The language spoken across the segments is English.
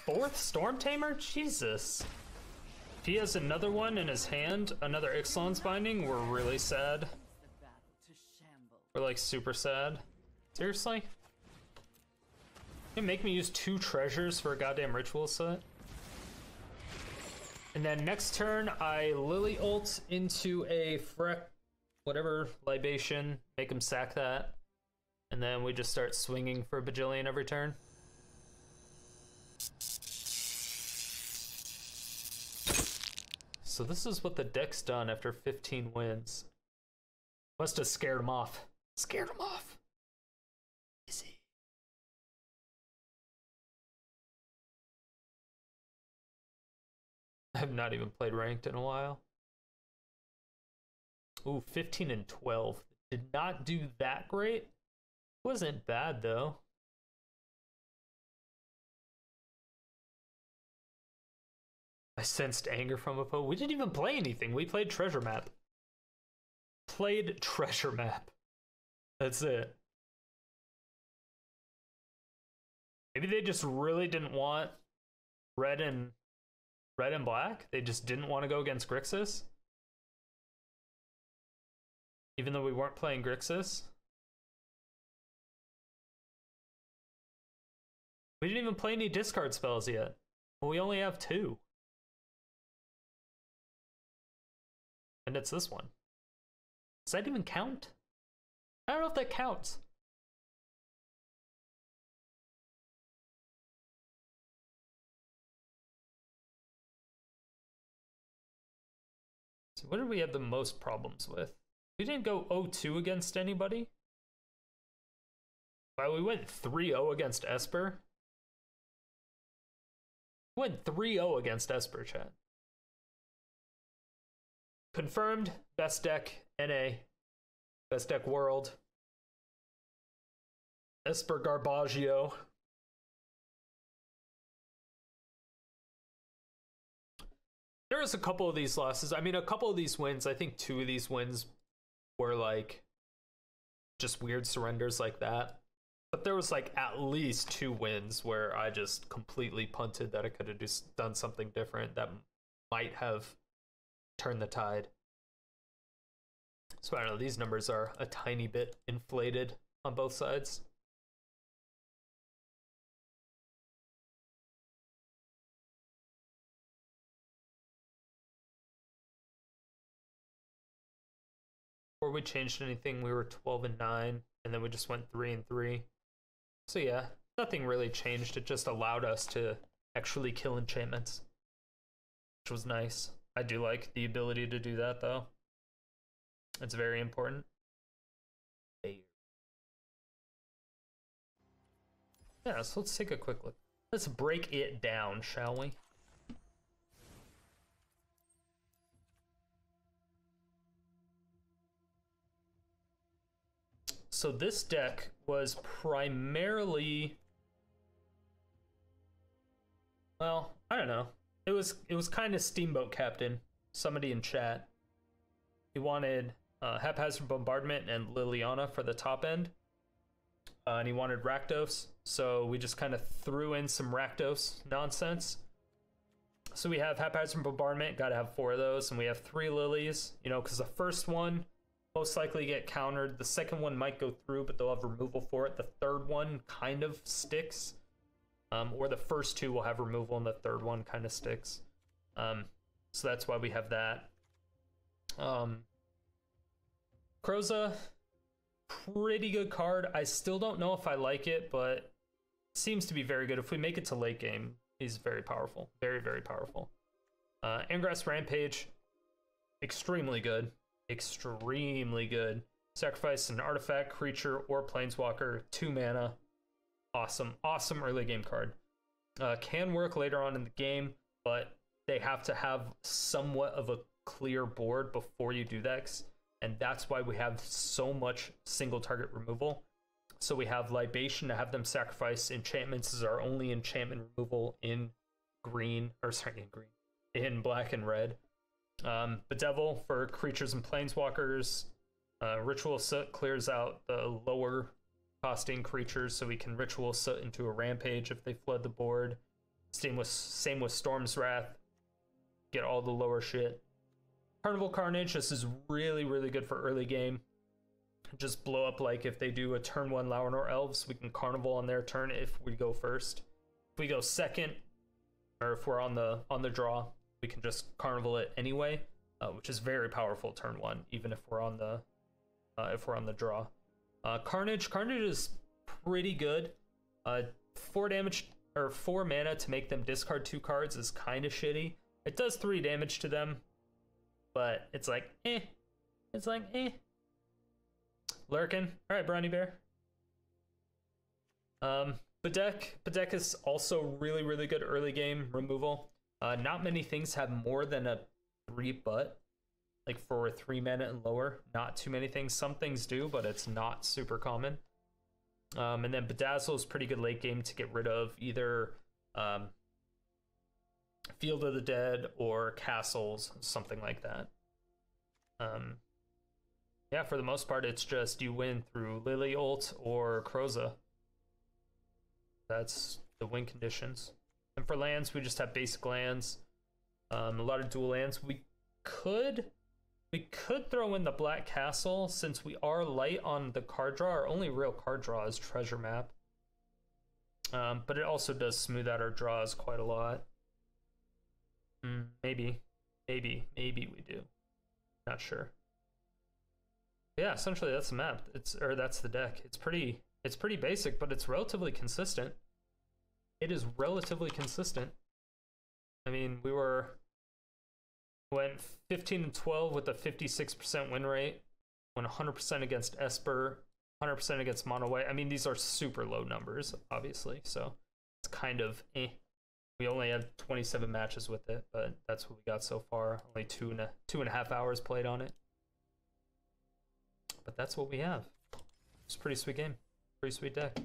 4th Storm Tamer? Jesus. If he has another one in his hand, another Ixalan's Binding, we're really sad. We're like super sad. Seriously? You make me use 2 treasures for a goddamn Ritual set? And then next turn, I Lily ult into a whatever, Libation, make him sack that. And then we just start swinging for a bajillion every turn. So this is what the deck's done after 15 wins. Must have scared him off. Scared him off. Easy. I have not even played ranked in a while. Ooh, 15 and 12. Did not do that great. Wasn't bad though. I sensed anger from a foe. We didn't even play anything. We played treasure map. Played treasure map. That's it. Maybe they just really didn't want red and black. They just didn't want to go against Grixis. Even though we weren't playing Grixis. We didn't even play any discard spells yet. Well, we only have 2. And it's this one. Does that even count? I don't know if that counts. So what did we have the most problems with? We didn't go 0-2 against anybody. Wow, we went 3-0 against Esper. We went 3-0 against Esper, chat. Confirmed, best deck, NA. Best deck world. Esper Garbaggio. There was a couple of these losses. I mean, a couple of these wins. I think 2 of these wins were like just weird surrenders like that. But there was like at least 2 wins where I just completely punted that I could have just done something different that might have turned the tide. So I don't know, these numbers are a tiny bit inflated on both sides. Before we changed anything, we were 12 and 9, and then we just went 3 and 3. So yeah, nothing really changed. It just allowed us to actually kill enchantments, which was nice. I do like the ability to do that though. It's very important. Yeah, so let's take a quick look. Let's break it down, shall we? So this deck was primarily, well, I don't know. It was kind of Steamboat Captain. Somebody in chat. He wanted Haphazard Bombardment and Liliana for the top end. And he wanted Rakdos. So we just kind of threw in some Rakdos nonsense. So we have Haphazard Bombardment, gotta have 4 of those. And we have 3 Lilies, you know, because the first one most likely get countered. The second one might go through, but they'll have removal for it. The third one kind of sticks. Or the first 2 will have removal and the third one kind of sticks. So that's why we have that. Kroxa, pretty good card. I still don't know if I like it, but seems to be very good. If we make it to late game, he's very powerful. Very, very powerful. Angrath's Rampage, extremely good. Extremely good. Sacrifice an artifact, creature, or planeswalker, 2 mana. Awesome. Awesome early game card. Can work later on in the game, but they have to have somewhat of a clear board before you do that. And that's why we have so much single target removal. So we have Libation to have them sacrifice enchantments as our only enchantment removal in green, or sorry, in black and red. Bedevil for creatures and planeswalkers. Ritual of Soot clears out the lower costing creatures so we can Ritual of Soot into a Rampage if they flood the board. Same with Storm's Wrath. Get all the lower shit. Carnival Carnage, this is really, really good for early game. Just blow up, like if they do a turn 1 Laurinor Elves, we can Carnival on their turn if we go first. If we go second, or if we're on the draw, we can just Carnival it anyway, which is very powerful turn 1, even if we're on the draw. Carnage is pretty good. 4 damage or 4 mana to make them discard 2 cards is kind of shitty. It does 3 damage to them, but it's like eh. It's like eh. Lurkin. All right, Brownie Bear. Bedeck is also really, really good early game removal. Not many things have more than a 3 but. Like for 3 mana and lower, not too many things. Some things do, but it's not super common. And then Bedazzle is pretty good late game to get rid of either Field of the Dead or castles, something like that. Yeah, for the most part, it's just you win through Lily ult or Kroxa. That's the win conditions. And for lands, we just have basic lands. A lot of dual lands. We could throw in the Black Castle since we are light on the card draw. Our only real card draw is Treasure Map. But it also does smooth out our draws quite a lot. Maybe we do. Not sure. Yeah, essentially that's the map. That's the deck. It's pretty basic, but it's relatively consistent. It is relatively consistent. I mean, we went 15-12 with a 56% win rate, went 100% against Esper, 100% against Mono White. I mean, these are super low numbers, obviously, so it's kind of eh. We only have 27 matches with it, but that's what we got so far. Only 2.5 hours played on it. But that's what we have. It's a pretty sweet game. Pretty sweet deck.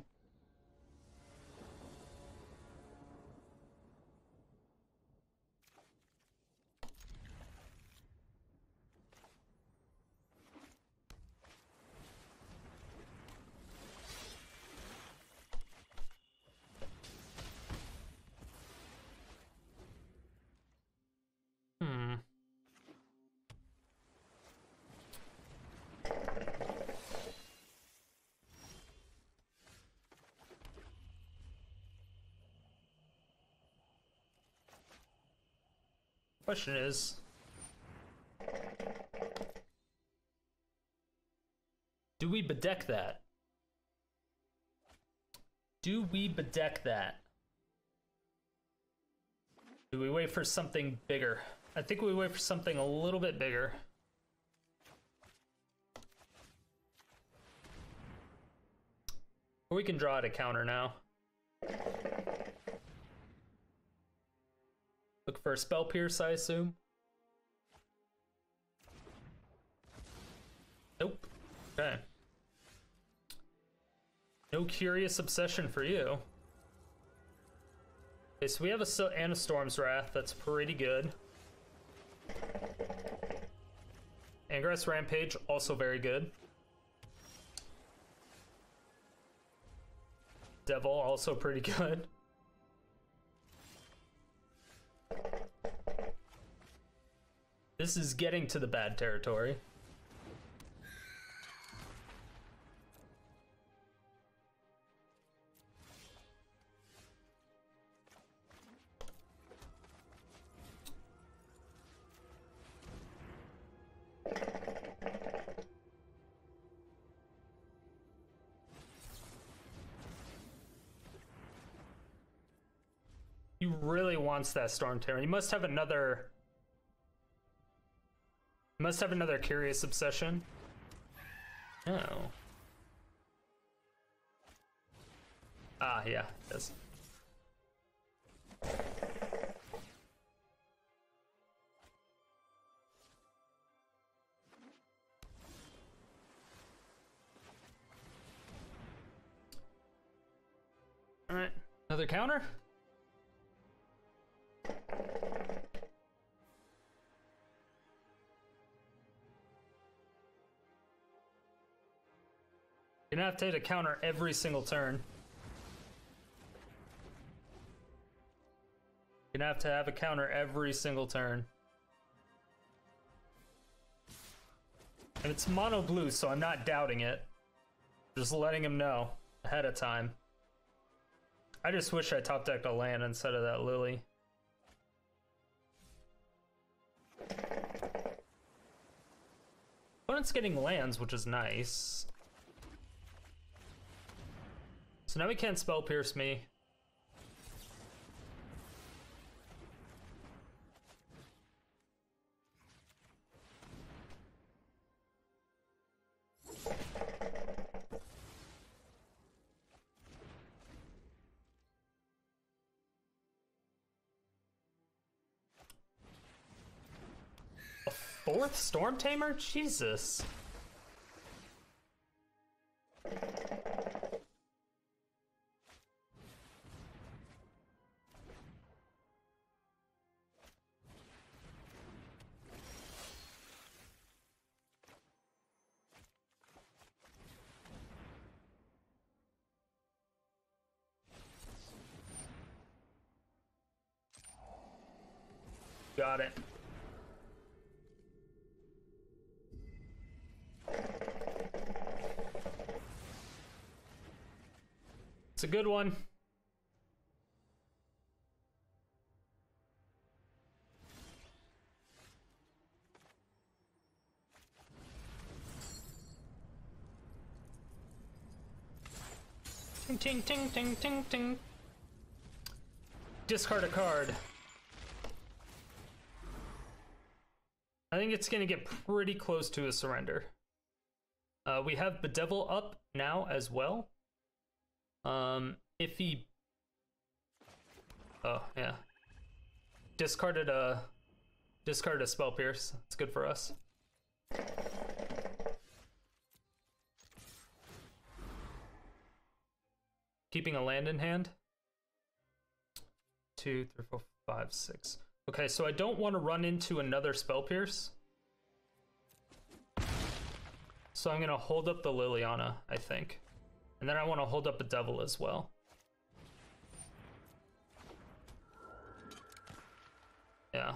Question is, do we bedeck that? Do we bedeck that? Do we wait for something bigger? I think we wait for something a little bit bigger. Or we can draw out a counter now. Look for a Spell Pierce, I assume. Nope. Okay. No Curious Obsession for you. Okay, so we have a Storm's Wrath. That's pretty good. Angrath's Rampage, also very good. Devil, also pretty good. This is getting to the bad territory. He really wants that Storm Terror. He must have another... Curious Obsession. Oh. Ah, yeah, it does. Alright, another counter? You're gonna have to hit a counter every single turn. Gonna have to have a counter every single turn. And it's mono blue, so I'm not doubting it. Just letting him know ahead of time. I just wish I top decked a land instead of that Lily. Opponent's getting lands, which is nice. So now he can't spell pierce me. Fourth Storm Tamer? Jesus. Got it. It's a good one. Ting ting ting ting ting ting. Discard a card. I think it's gonna get pretty close to a surrender. We have Bedevil up now as well. If he... Oh, yeah. Discarded a spell pierce. It's good for us. Keeping a land in hand. 2, 3, 4, 5, 6. Okay, so I don't want to run into another spell pierce. So I'm gonna hold up the Liliana, I think. And then I want to hold up a Bedevil as well. Yeah.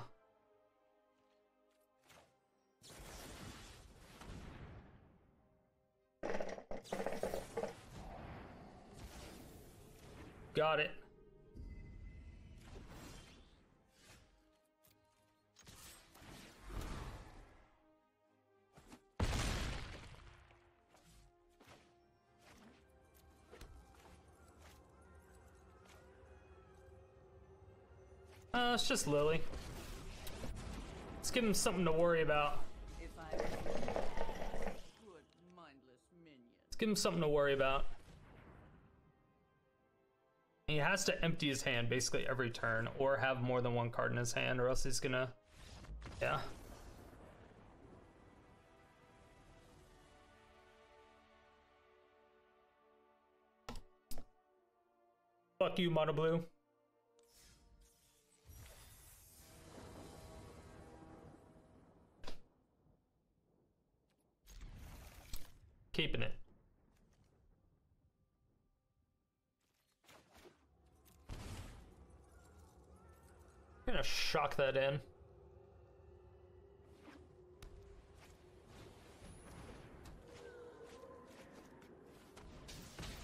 Got it. It's just Lily. Let's give him something to worry about. Let's give him something to worry about. He has to empty his hand basically every turn, or have more than one card in his hand, or else he's gonna... Yeah. Fuck you, Mono Blue. Keeping it. I'm gonna shock that in.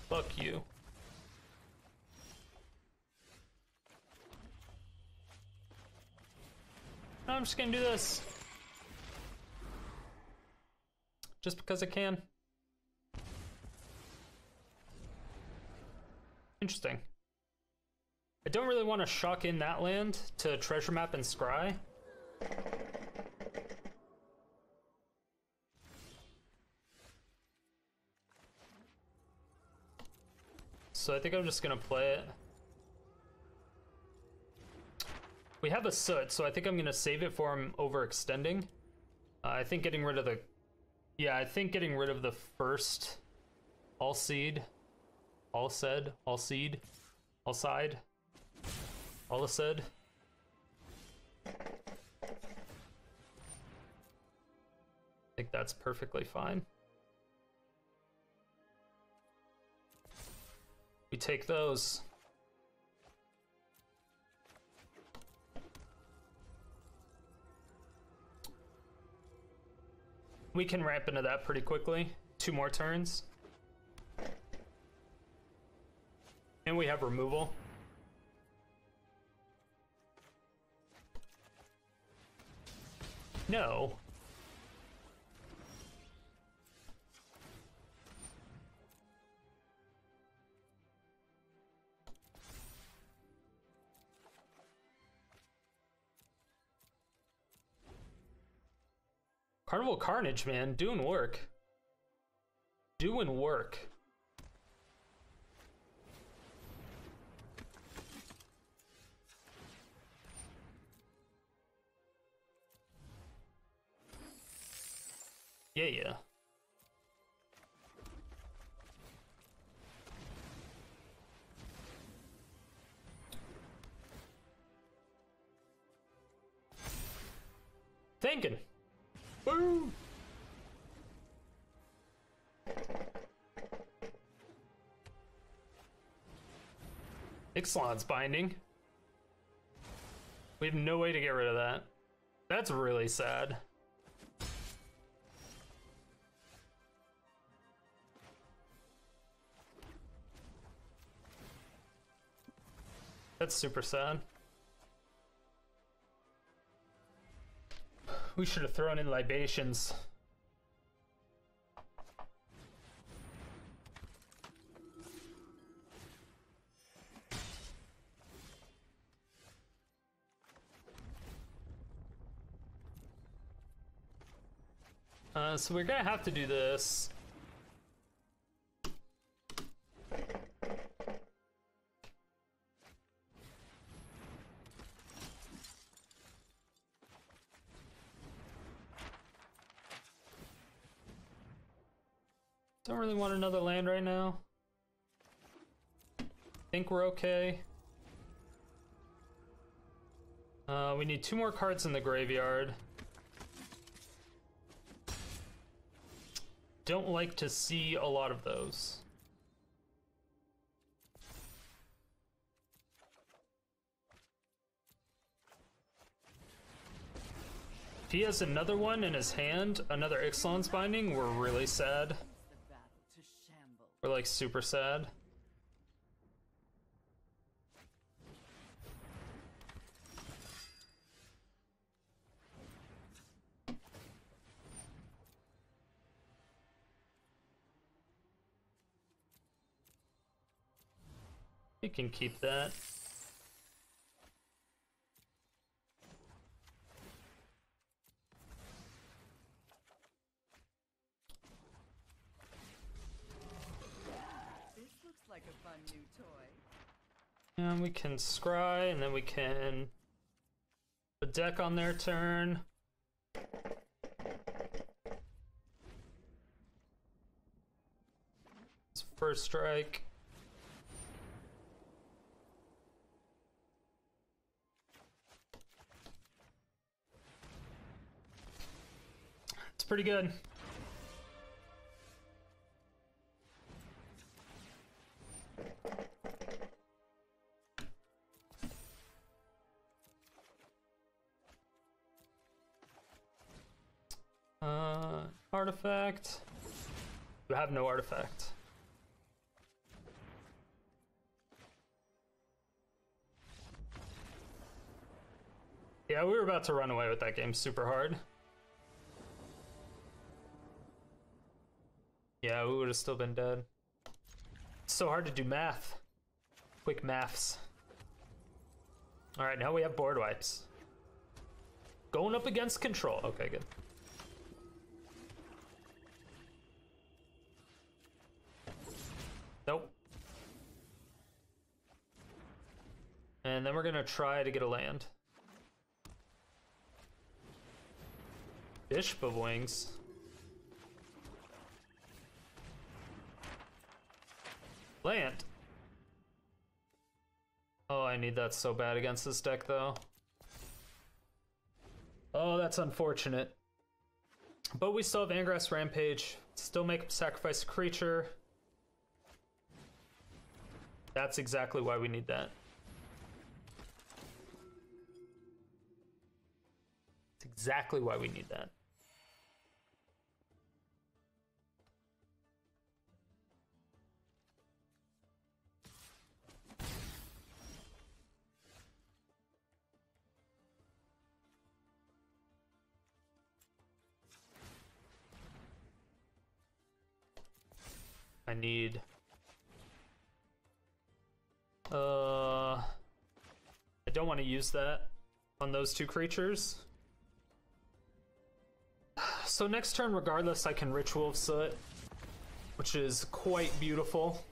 Fuck you. No, I'm just gonna do this. Just because I can. Interesting. I don't really want to shock in that land to treasure map and scry. So I think I'm just gonna play it. We have a Soot, so I think I'm gonna save it for him overextending. I think getting rid of the... Yeah, I think getting rid of the first all seed. All said, all seed, all side, all said. I think that's perfectly fine. We take those. We can ramp into that pretty quickly. 2 more turns. And we have removal. No. Carnival Carnage, man, doing work. Doing work. Yeah, yeah. Thinking. Woo! Ixalan's binding. We have no way to get rid of that. That's really sad. That's super sad. We should have thrown in libations. So we're gonna have to do this. Don't really want another land right now. Think we're okay. We need 2 more cards in the graveyard. Don't like to see a lot of those. If he has another one in his hand, another Ixalan's Binding, we're really sad. We're like super sad. You can keep that. This looks like a fun new toy. And we can scry, and then we can Bedeck on their turn. It's first strike. It's pretty good. Artifact. You have no artifact. Yeah, we were about to run away with that game super hard. Yeah, we would have still been dead. It's so hard to do math. Quick maths. Alright, now we have board wipes. Going up against control. Okay, good. Nope. And then we're gonna try to get a land. Bishop of Wings. Land. Oh, I need that so bad against this deck, though. Oh, that's unfortunate. But we still have Angrath's Rampage. Still make him sacrifice a creature. That's exactly why we need that. That's exactly why we need that. I need... I don't want to use that on those two creatures. So next turn, regardless, I can Ritual of Soot, which is quite beautiful.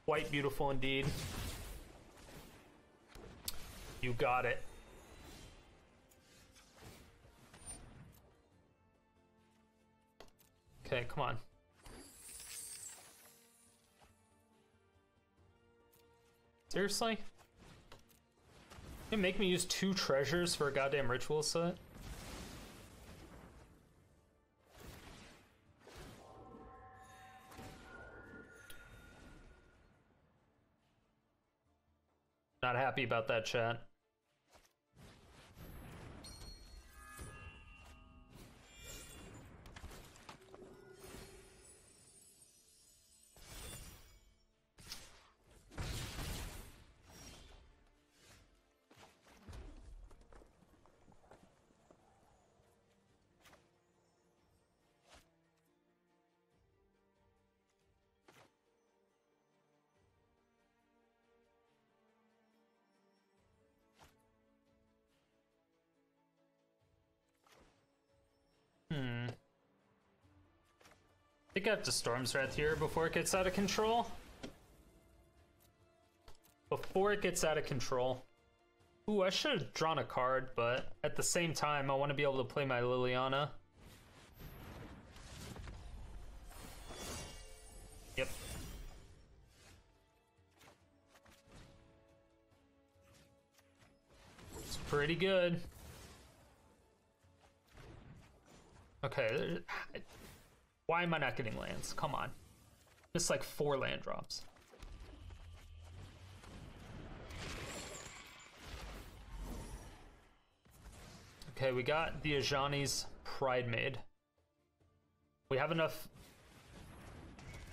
Quite beautiful indeed. You got it. Okay, come on. Seriously? You make me use 2 treasures for a goddamn Ritual set? Not happy about that, chat. I think I have to Storm's Wrath here before it gets out of control. Before it gets out of control. Ooh, I should have drawn a card, but at the same time, I want to be able to play my Liliana. Yep. It's pretty good. Okay. Why am I not getting lands? Come on. Just like 4 land drops. Okay, we got the Ajani's Pride Maid. We have enough.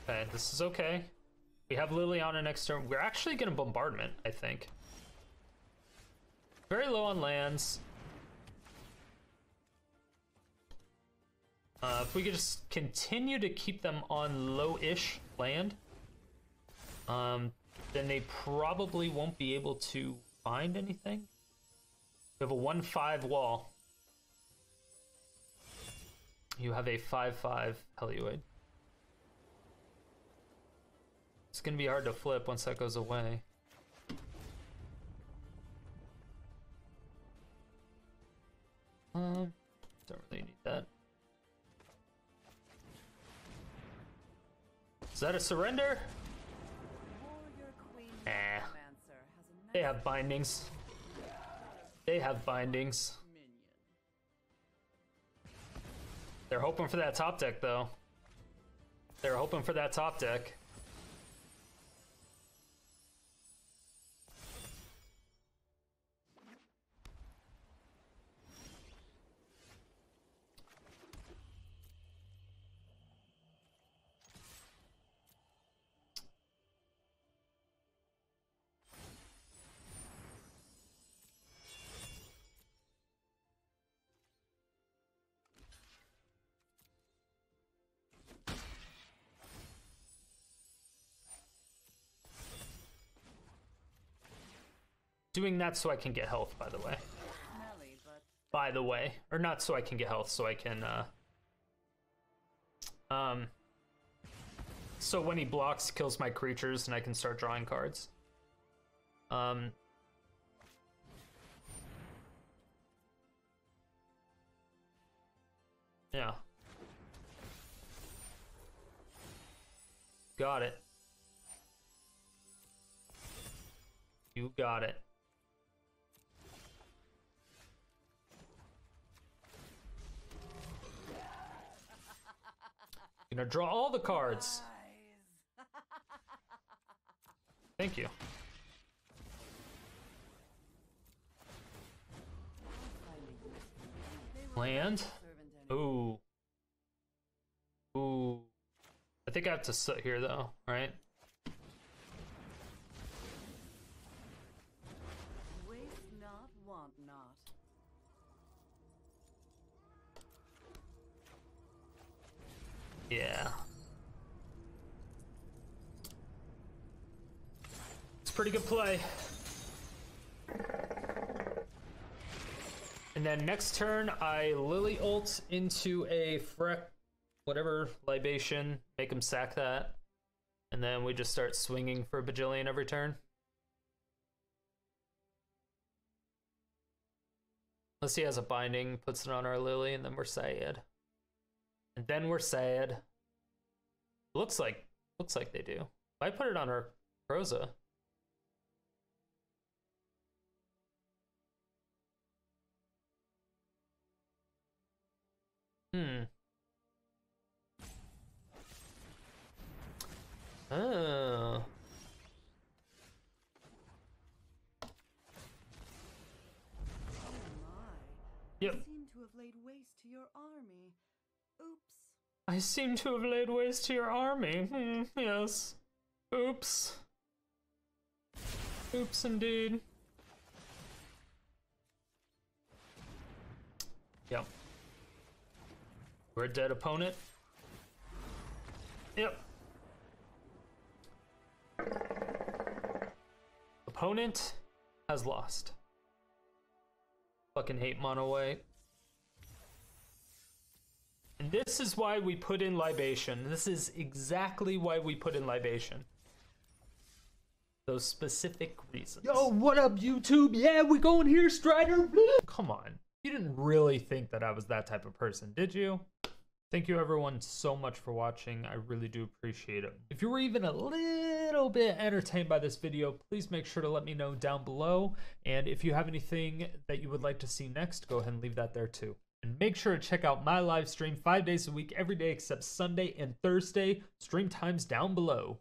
Okay, this is okay. We have Liliana next turn. We're actually getting Bombardment, I think. Very low on lands. If we could just continue to keep them on low-ish land, then they probably won't be able to find anything. We have a 1/5 wall. You have a 5/5 Helioid. It's gonna be hard to flip once that goes away. Don't really need that. Is that a surrender? Eh. They have bindings. They have bindings. They're hoping for that top deck, though. They're hoping for that top deck. Doing that so I can get health, by the way. By the way. Or not so I can get health, so I can, so when he blocks, kills my creatures, and I can start drawing cards. Yeah. Got it. You got it. Gonna draw all the cards. Thank you. Land? Ooh. Ooh. I think I have to sit here though, right? Waste not, want not. Yeah. pretty good play. And then next turn, I Lily ult into a whatever, Libation, make him sack that. And then we just start swinging for a bajillion every turn. Unless he has a binding, puts it on our Lily, and then we're sad. And then we're sad. Looks like they do. I put it on our Kroxa. Oh. Yep. Seem to have laid waste to your army. Oops. I seem to have laid waste to your army. Yes. Oops. Oops, indeed. Yep. We're a dead opponent. Yep. Opponent has lost. Fucking hate mono white. And this is why we put in Libation. This is exactly why we put in Libation. Those specific reasons. Yo, what up, YouTube? Yeah, we going here, Strider. Come on. You didn't really think that I was that type of person, did you? Thank you everyone so much for watching. I really do appreciate it. If you were even a little bit entertained by this video, please make sure to let me know down below. And if you have anything that you would like to see next, go ahead and leave that there too. And make sure to check out my live stream 5 days a week, every day except Sunday and Thursday. Stream times down below.